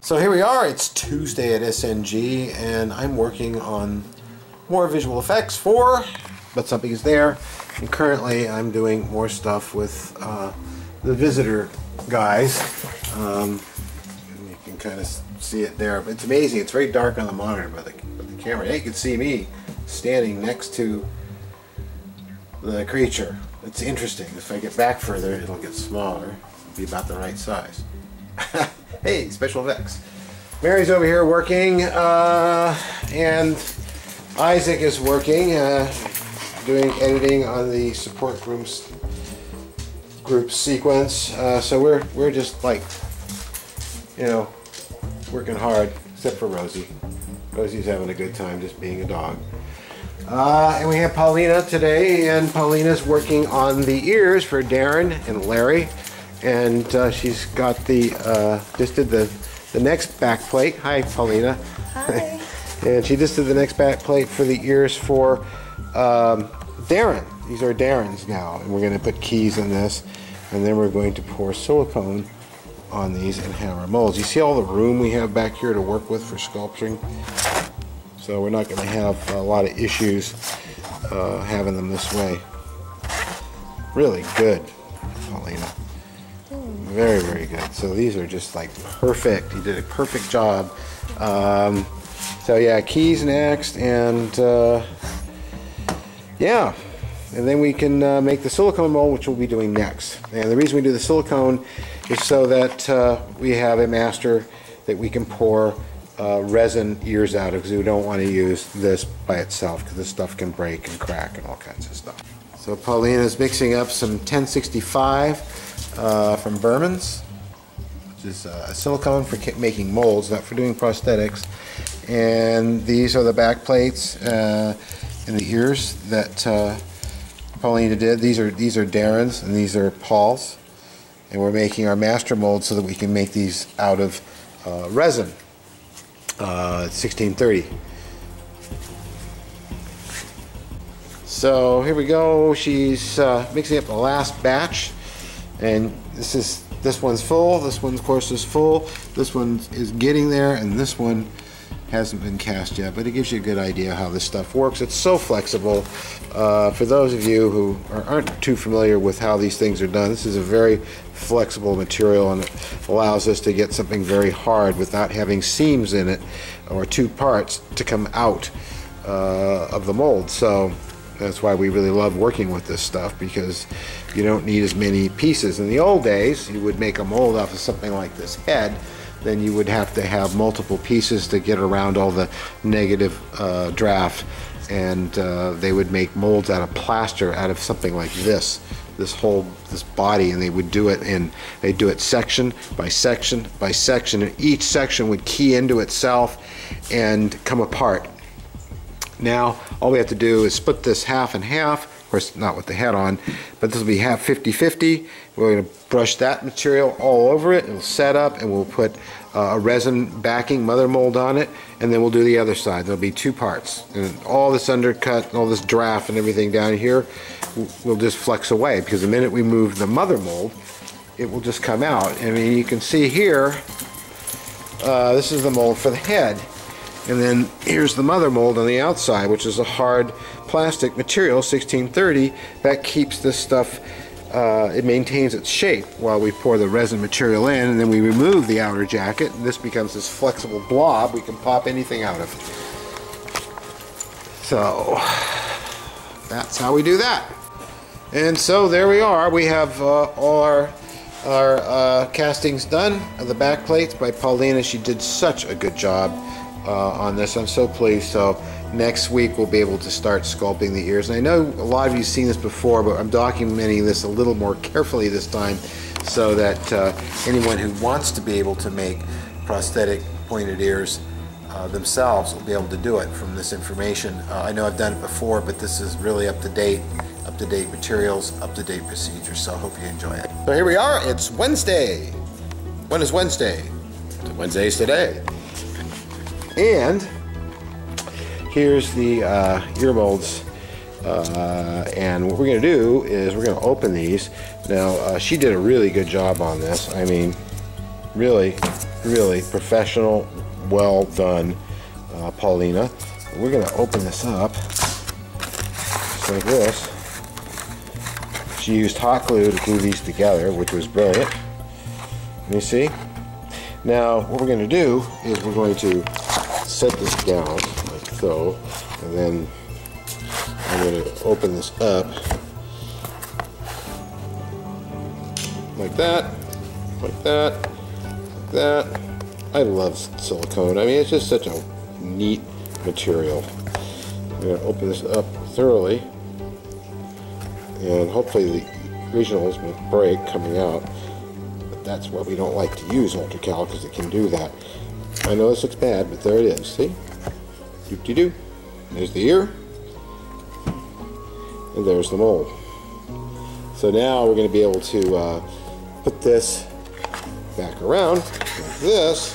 So here we are, it's Tuesday at SNG, and I'm working on more visual effects for But Something Is There. And currently I'm doing more stuff with the visitor guys. You can kind of see it there. But it's amazing, it's very dark on the monitor, but the camera, hey, you can see me standing next to the creature. It's interesting. If I get back further, it'll get smaller. It'll be about the right size. Hey, special effects. Mary's over here working, and Isaac is working, doing editing on the support group sequence. So we're just like, you know, working hard, except for Rosie. Rosie's having a good time just being a dog. And we have Paulina today, and Paulina's working on the ears for Darren and Larry. And she's got the, just did the next back plate. Hi, Paulina. Hi. And she just did the next back plate for the ears for Darren. These are Darren's now. And we're going to put keys in this. And then we're going to pour silicone on these and hammer molds. You see all the room we have back here to work with for sculpturing? So we're not going to have a lot of issues having them this way. Really good, Paulina. Very, very good. So these are just like perfect. You did a perfect job. So yeah, keys next, and yeah, and then we can make the silicone mold, which we'll be doing next. And the reason we do the silicone is so that we have a master that we can pour resin ears out of, because we don't want to use this by itself, because this stuff can break and crack and all kinds of stuff. So Paulina's mixing up some 1065 from Berman's, which is a silicone for making molds, not for doing prosthetics. And these are the back plates and the ears that Paulina did. These are Darren's and these are Paul's. And we're making our master mold so that we can make these out of resin, 1630. So here we go. She's mixing up the last batch. And this one's full, this one of course is full, this one is getting there, and this one hasn't been cast yet, but it gives you a good idea how this stuff works. It's so flexible. For those of you who aren't too familiar with how these things are done, this is a very flexible material, and it allows us to get something very hard without having seams in it or two parts to come out of the mold. So that's why we really love working with this stuff, because you don't need as many pieces. In the old days, you would make a mold off of something like this head, then you would have to have multiple pieces to get around all the negative draft, and they would make molds out of plaster, out of something like this body, and they would do it they'd do it section by section by section, and each section would key into itself and come apart. Now all we have to do is split this half and half, of course not with the head on, but this will be half 50-50. We're going to brush that material all over it, it'll set up, and we'll put a resin backing mother mold on it, and then we'll do the other side. There'll be two parts, and all this undercut, all this draft and everything down here will just flex away, because the minute we move the mother mold, it will just come out. I mean, you can see here, this is the mold for the head. And then here's the mother mold on the outside, which is a hard plastic material, 1630, that keeps this stuff, it maintains its shape while we pour the resin material in, and then we remove the outer jacket, and this becomes this flexible blob we can pop anything out of. So that's how we do that. And so there we are. We have all our castings done of the back plates by Paulina. She did such a good job on this. I'm so pleased. So next week we'll be able to start sculpting the ears. And I know a lot of you have seen this before, but I'm documenting this a little more carefully this time, so that anyone who wants to be able to make prosthetic pointed ears themselves will be able to do it from this information. I know I've done it before, but this is really up-to-date materials, up-to-date procedures, so I hope you enjoy it. So here we are, it's Wednesday. When is Wednesday? Wednesday's today. And here's the ear molds, and what we're going to do is we're going to open these. Now she did a really good job on this. I mean, Really, really professional, well done, Paulina. We're going to open this up just like this. She used hot glue to glue these together, which was brilliant. You see? Now, what we're going to do is we're going to set this down like so, and then I'm going to open this up like that, like that, like that. I love silicone. I mean, it's just such a neat material. I'm going to open this up thoroughly, and hopefully the regionals won't break coming out. But that's what we don't like to use Ultracal, because it can do that. I know this looks bad, but there it is. See? Doop-de-doo. There's the ear, and there's the mold. So now we're going to be able to put this back around like this.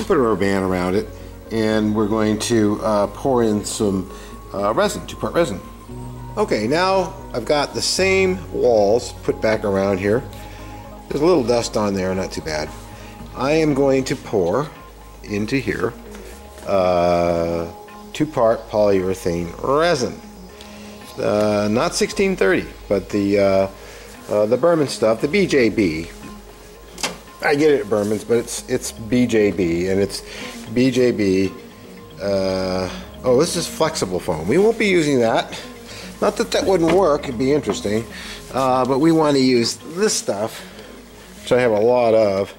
Put a rubber band around it, and we're going to pour in some resin, 2-part resin. Okay, now I've got the same walls put back around here. There's a little dust on there, not too bad. I am going to pour into here 2-part polyurethane resin. Not 1630, but the Berman stuff, the BJB. I get it at Berman's, but it's BJB, and it's BJB. Oh, this is flexible foam. We won't be using that. Not that that wouldn't work, it'd be interesting, but we want to use this stuff, which I have a lot of,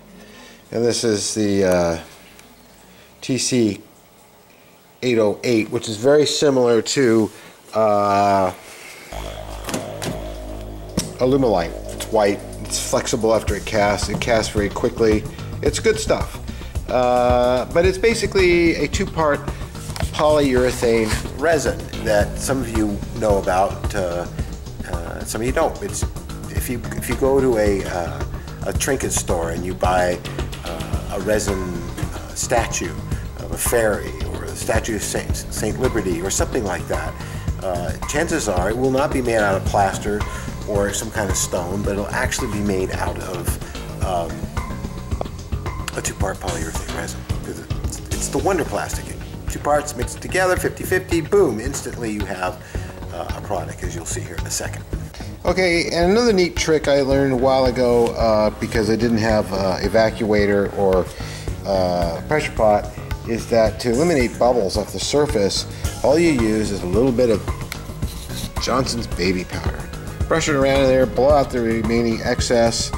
and this is the TC 808, which is very similar to Alumilite. It's white, it's flexible after it casts very quickly. It's good stuff, but it's basically a 2-part polyurethane resin that some of you know about, some of you don't. It's if you go to a trinket store and you buy a resin statue of a fairy or a statue of Saint Liberty or something like that, chances are it will not be made out of plaster or some kind of stone, but it'll actually be made out of a 2-part polyurethane resin, because it's the wonder plastic. 2 parts mixed together, 50-50, boom, instantly you have a product, as you'll see here in a second. Okay, and another neat trick I learned a while ago, because I didn't have evacuator or pressure pot, is that to eliminate bubbles off the surface, all you use is a little bit of Johnson's baby powder. Brush it around in there, blow out the remaining excess,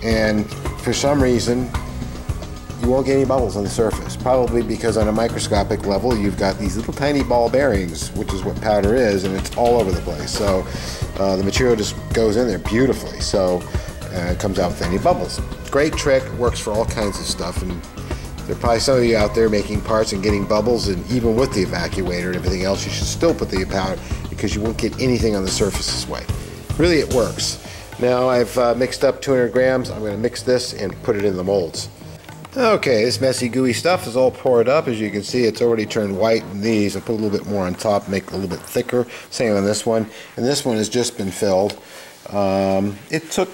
and for some reason you won't get any bubbles on the surface. Probably because on a microscopic level you've got these little tiny ball bearings, which is what powder is, and it's all over the place. So the material just goes in there beautifully, so it comes out with any bubbles. Great trick, works for all kinds of stuff, and there are probably some of you out there making parts and getting bubbles, and even with the evacuator and everything else, you should still put the powder, because you won't get anything on the surface this way. Really, it works. Now I've mixed up 200 grams. I'm going to mix this and put it in the molds. Okay, this messy gooey stuff is all poured up. As you can see, it's already turned white in these. I put a little bit more on top, make it a little bit thicker. Same on this one. And this one has just been filled. It took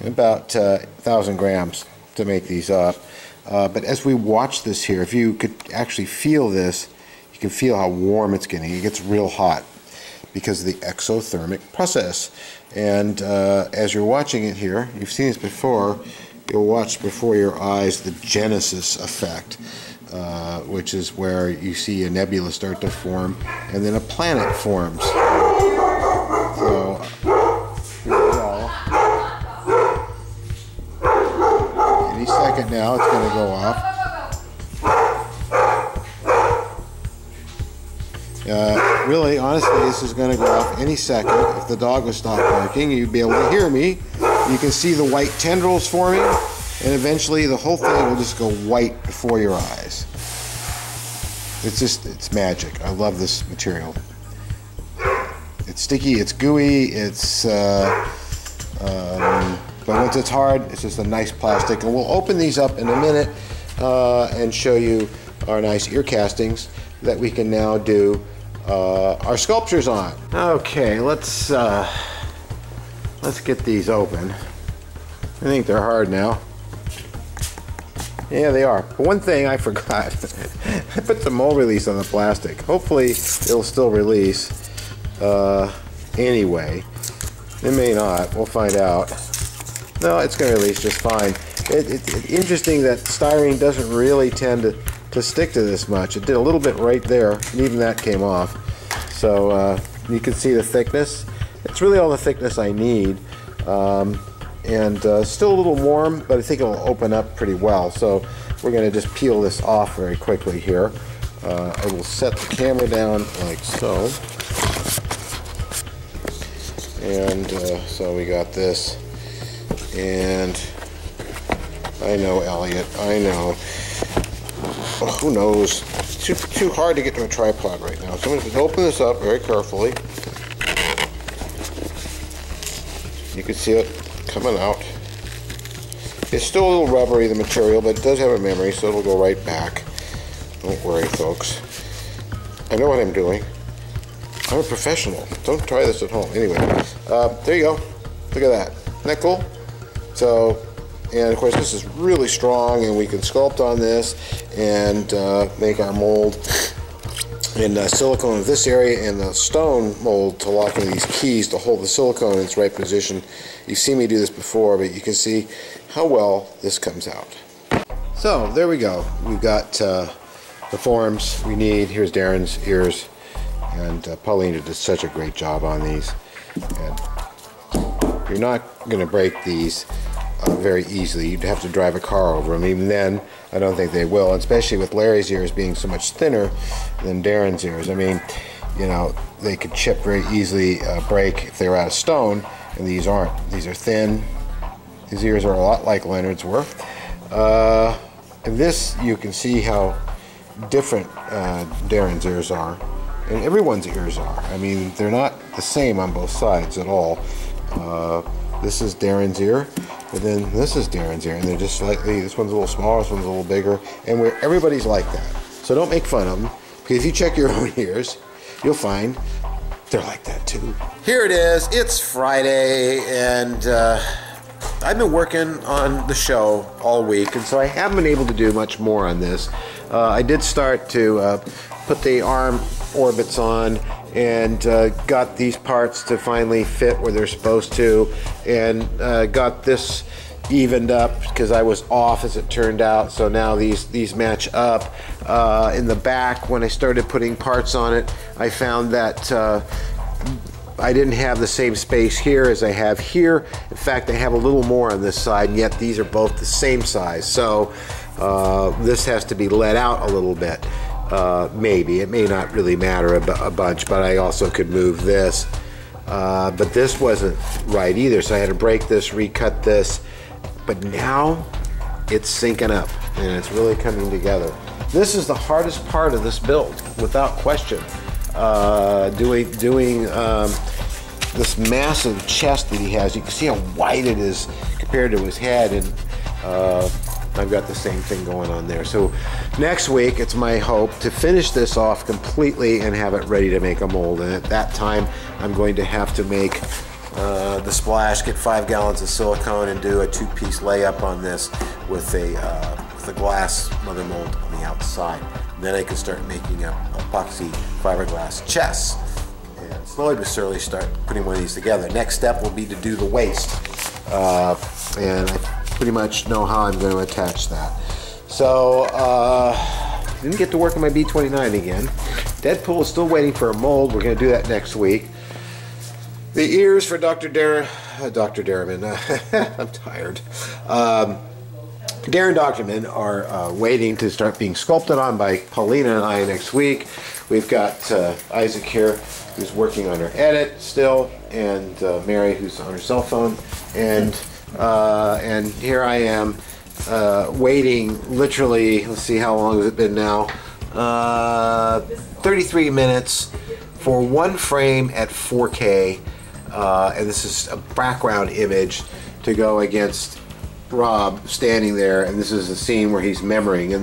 about 1,000 grams to make these up. But as we watch this here, if you could actually feel this, you can feel how warm it's getting. It gets real hot because of the exothermic process. And as you're watching it here, you've seen this before, you'll watch before your eyes the genesis effect, which is where you see a nebula start to form and then a planet forms. So here we go. Any second now it's going to go off. Really, honestly, this is going to go off any second. If the dog would stop barking, you'd be able to hear me. You can see the white tendrils forming, and eventually the whole thing will just go white before your eyes. It's magic. I love this material. It's sticky, it's gooey, but once it's hard, it's just a nice plastic. And we'll open these up in a minute and show you our nice ear castings that we can now do our sculptures on. Okay, let's let's get these open. I think they're hard now. Yeah, they are. But one thing I forgot. I put the mold release on the plastic. Hopefully it'll still release. Anyway, it may not. We'll find out. No, it's going to release just fine. It's interesting that styrene doesn't really tend to stick to this much. It did a little bit right there, and even that came off. So you can see the thickness. It's really all the thickness I need. Still a little warm, but I think it'll open up pretty well. So we're going to just peel this off very quickly here. I will set the camera down like so. And so we got this. And I know, Elliot, I know. Oh, who knows? It's too hard to get to a tripod right now. So I'm going to open this up very carefully. You can see it coming out. It's still a little rubbery, the material, but it does have a memory, so it'll go right back. Don't worry, folks. I know what I'm doing. I'm a professional. Don't try this at home. Anyway, there you go. Look at that. Isn't that cool? So, and of course, this is really strong, and we can sculpt on this and make our mold in silicone in this area, and the stone mold to lock into these keys to hold the silicone in its right position. You've seen me do this before, but you can see how well this comes out. So there we go. We've got the forms we need. Here's Darren's ears, and Paulina did such a great job on these. And you're not going to break these very easily. You'd have to drive a car over them. Even then, I don't think they will, especially with Larry's ears being so much thinner than Darren's ears. I mean, you know, they could chip very easily, break if they were out of stone, and these aren't. These are thin. These ears are a lot like Leonard's were. And this, you can see how different Darren's ears are, and everyone's ears are. I mean, they're not the same on both sides at all. This is Darren's ear, and then this is Darren's ear, and they're just slightly, this one's a little smaller, this one's a little bigger, and everybody's like that. So don't make fun of them, because if you check your own ears, you'll find they're like that too. Here it is, it's Friday, and I've been working on the show all week, and so I haven't been able to do much more on this. I did start to put the arm orbits on, and got these parts to finally fit where they're supposed to, and got this evened up because I was off, as it turned out. So now these match up. In the back, when I started putting parts on it, I found that I didn't have the same space here as I have here. In fact, I have a little more on this side, and yet these are both the same size. So this has to be let out a little bit. Maybe. It may not really matter a bunch, but I also could move this. But this wasn't right either, so I had to break this, recut this. But now it's syncing up, and it's really coming together. This is the hardest part of this build, without question. Doing this massive chest that he has. You can see how wide it is compared to his head, and I've got the same thing going on there. So next week, it's my hope to finish this off completely and have it ready to make a mold. And at that time, I'm going to have to make the splash, get 5 gallons of silicone, and do a 2-piece layup on this with a glass mother mold on the outside. And then I can start making up epoxy fiberglass chests. And slowly but surely start putting one of these together. Next step will be to do the waist. And I pretty much know how I'm going to attach that. So, didn't get to work on my B29 again. Deadpool is still waiting for a mold. We're going to do that next week. The ears for Dr. Derriman. I'm tired. Darren Doctorman are waiting to start being sculpted on by Paulina and I next week. We've got Isaac here, who's working on her edit still, and Mary, who's on her cell phone, and here I am waiting literally, let's see, how long has it been now? 33 minutes for one frame at 4K, and this is a background image to go against Rob standing there, and this is a scene where he's remembering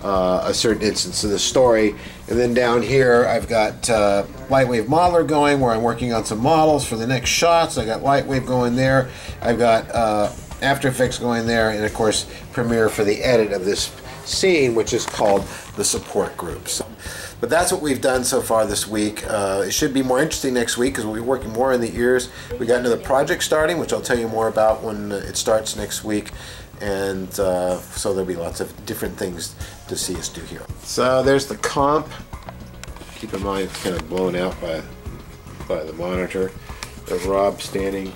a certain instance of the story. And then down here I've got Lightwave Modeler going, where I'm working on some models for the next shots. I got Lightwave going there. I've got After Effects going there, and of course Premiere for the edit of this scene, which is called the support groups. But that's what we've done so far this week. It should be more interesting next week because we'll be working more in the ears. We got another project starting, which I'll tell you more about when it starts next week. And so there'll be lots of different things to see us do here. So there's the comp. Keep in mind it's kind of blown out by the monitor. There's Rob standing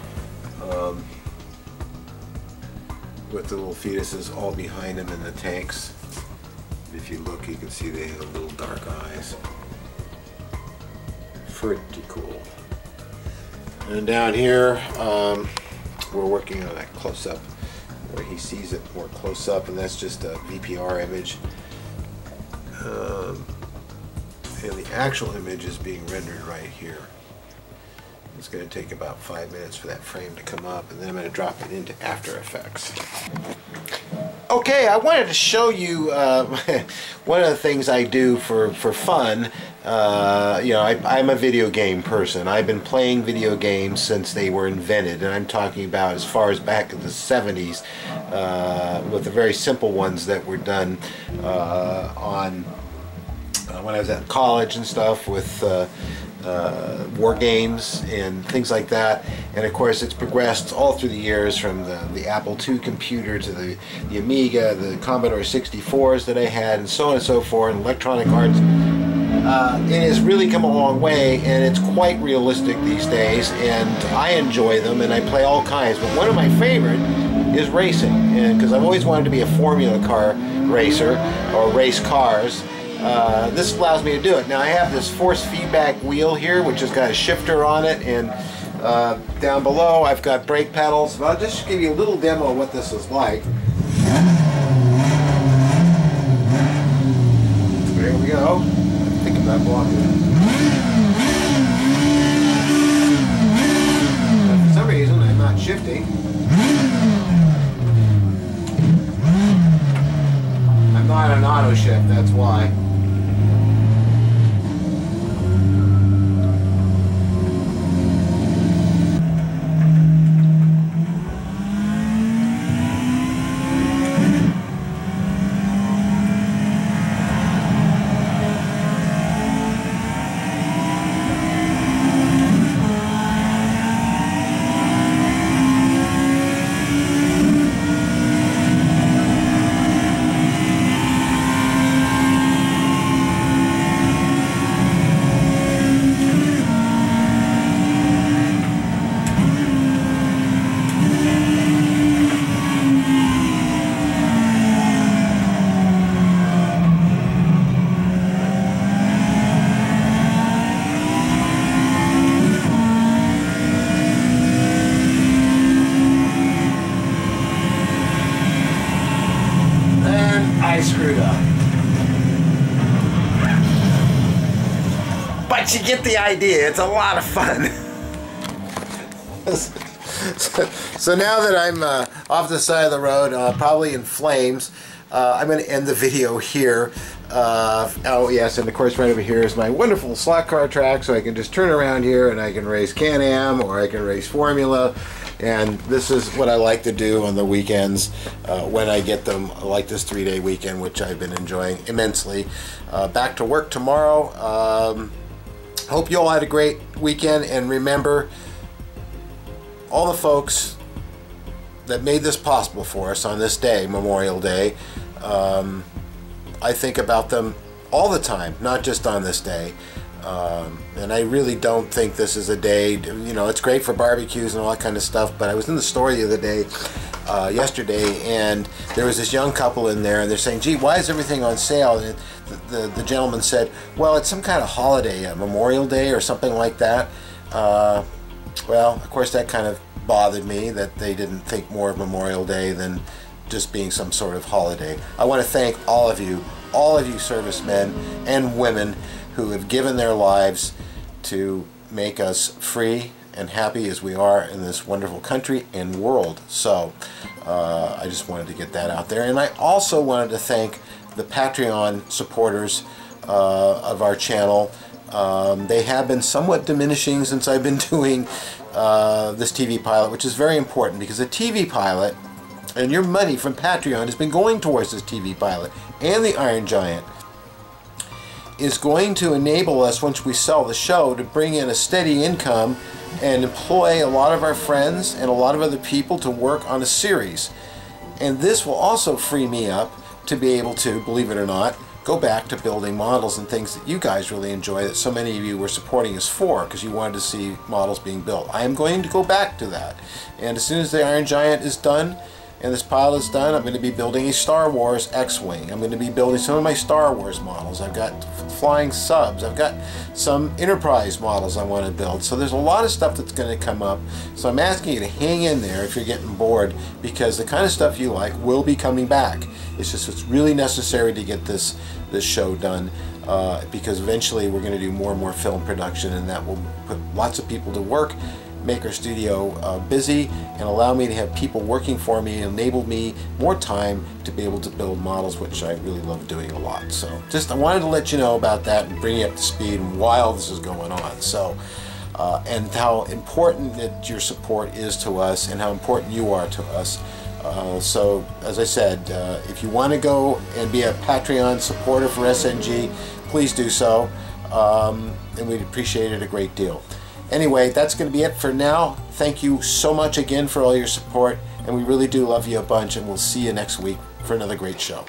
with the little fetuses all behind him in the tanks. If you look, you can see they have little dark eyes. Pretty cool. And down here, we're working on that close-up where he sees it more close-up, and that's just a VPR image. And the actual image is being rendered right here. It's going to take about 5 minutes for that frame to come up, and then I'm going to drop it into After Effects. Okay, I wanted to show you one of the things I do for fun. You know, I'm a video game person. I've been playing video games since they were invented, and I'm talking about as far as back in the 70s, with the very simple ones that were done when I was at college and stuff, with war games and things like that. And of course it's progressed all through the years, from the Apple II computer to the Amiga, the Commodore 64s that I had, and so on and so forth, and Electronic Arts. It has really come a long way, and it's quite realistic these days, and I enjoy them, and I play all kinds. But one of my favorite is racing, and because I've always wanted to be a Formula car racer, or race cars. This allows me to do it. Now I have this force feedback wheel here, which has got a shifter on it, and down below I've got brake pedals. But I'll just give you a little demo of what this is like. There we go. Think about blocking it. For some reason I'm not shifting. I'm not on auto shift, that's why. Screwed up. But you get the idea. It's a lot of fun. So now that I'm off the side of the road, probably in flames, I'm going to end the video here. Oh yes, and of course right over here is my wonderful slot car track, so I can just turn around here and I can race Can-Am, or I can race Formula. And this is what I like to do on the weekends when I get them, like this 3-day weekend, which I've been enjoying immensely. Back to work tomorrow. Hope you all had a great weekend, and remember, all the folks that made this possible for us on this day, Memorial Day, I think about them all the time, not just on this day. And I really don't think this is a day, you know, it's great for barbecues and all that kind of stuff, but I was in the store the other day, yesterday, and there was this young couple in there, and they're saying, gee, why is everything on sale? And the gentleman said, well, it's some kind of holiday, a Memorial Day or something like that. Well, of course, that kind of bothered me, that they didn't think more of Memorial Day than just being some sort of holiday. I want to thank all of you servicemen and women who have given their lives to make us free and happy as we are in this wonderful country and world. So I just wanted to get that out there. And I also wanted to thank the Patreon supporters of our channel. They have been somewhat diminishing since I've been doing this TV pilot, which is very important because the TV pilot and your money from Patreon has been going towards this TV pilot and the Iron Giant is going to enable us, once we sell the show, to bring in a steady income and employ a lot of our friends and a lot of other people to work on a series. And this will also free me up to be able to, believe it or not, go back to building models and things that you guys really enjoy, that so many of you were supporting us for because you wanted to see models being built. I am going to go back to that. And as soon as the Iron Giant is done and this pilot is done, I'm going to be building a Star Wars X-Wing. I'm going to be building some of my Star Wars models. I've got flying subs. I've got some Enterprise models I want to build. So there's a lot of stuff that's going to come up. So I'm asking you to hang in there if you're getting bored, because the kind of stuff you like will be coming back. It's just it's really necessary to get this show done, because eventually we're going to do more and more film production, and that will put lots of people to work, make our studio busy, and allow me to have people working for me, and enable me more time to be able to build models, which I really love doing a lot. So just I wanted to let you know about that and bring you up to speed while this is going on. So and how important that your support is to us and how important you are to us. So as I said, if you want to go and be a Patreon supporter for SNG, please do so, and we'd appreciate it a great deal. Anyway, that's going to be it for now. Thank you so much again for all your support, and we really do love you a bunch, and we'll see you next week for another great show.